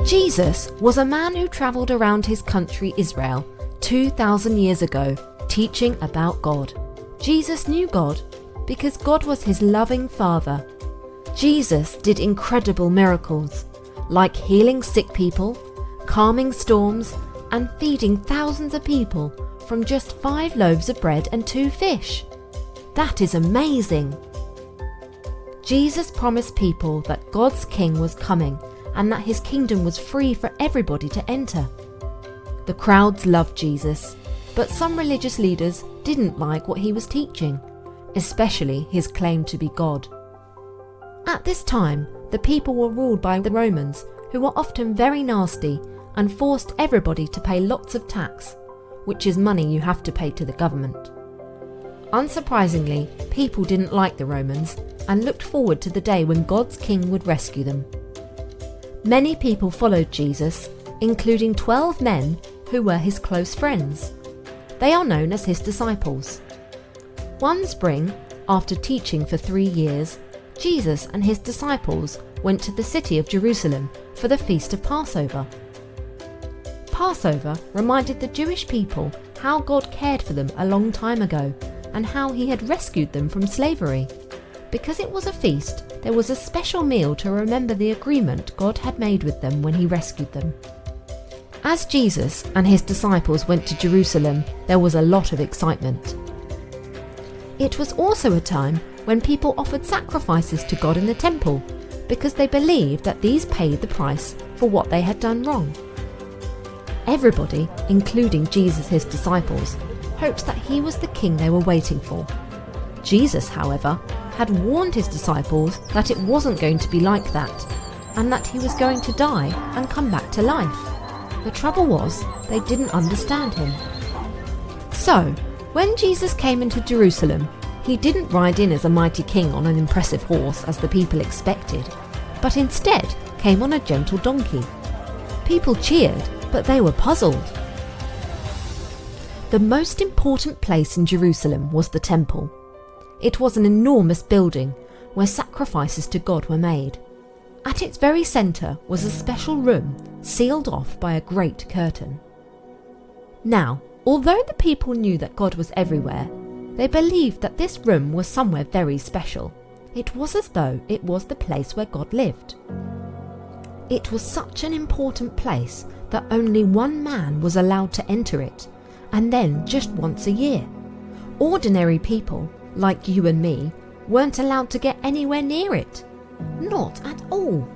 Jesus was a man who travelled around his country Israel 2,000 years ago, teaching about God. Jesus knew God because God was his loving Father. Jesus did incredible miracles, like healing sick people, calming storms, and feeding thousands of people from just 5 loaves of bread and 2 fish. That is amazing. Jesus promised people that God's King was coming and that his kingdom was free for everybody to enter. The crowds loved Jesus, but some religious leaders didn't like what he was teaching, especially his claim to be God. At this time, the people were ruled by the Romans, who were often very nasty and forced everybody to pay lots of tax, which is money you have to pay to the government. Unsurprisingly, people didn't like the Romans and looked forward to the day when God's King would rescue them. Many people followed Jesus, including 12 men who were his close friends. They are known as his disciples. One spring, after teaching for 3 years, Jesus and his disciples went to the city of Jerusalem for the feast of Passover. Passover reminded the Jewish people how God cared for them a long time ago and how he had rescued them from slavery. Because it was a feast, there was a special meal to remember the agreement God had made with them when he rescued them. As Jesus and his disciples went to Jerusalem, there was a lot of excitement. It was also a time when people offered sacrifices to God in the temple because they believed that these paid the price for what they had done wrong. Everybody, including Jesus' his disciples, hoped that he was the king they were waiting for. Jesus, however, had warned his disciples that it wasn't going to be like that, and that he was going to die and come back to life. The trouble was, they didn't understand him. So, when Jesus came into Jerusalem, he didn't ride in as a mighty king on an impressive horse as the people expected, but instead came on a gentle donkey. People cheered, but they were puzzled. The most important place in Jerusalem was the temple. It was an enormous building where sacrifices to God were made. At its very centre was a special room sealed off by a great curtain. Now, although the people knew that God was everywhere, they believed that this room was somewhere very special. It was as though it was the place where God lived. It was such an important place that only one man was allowed to enter it, and then just once a year. Ordinary people, like you and me, weren't allowed to get anywhere near it. Not at all.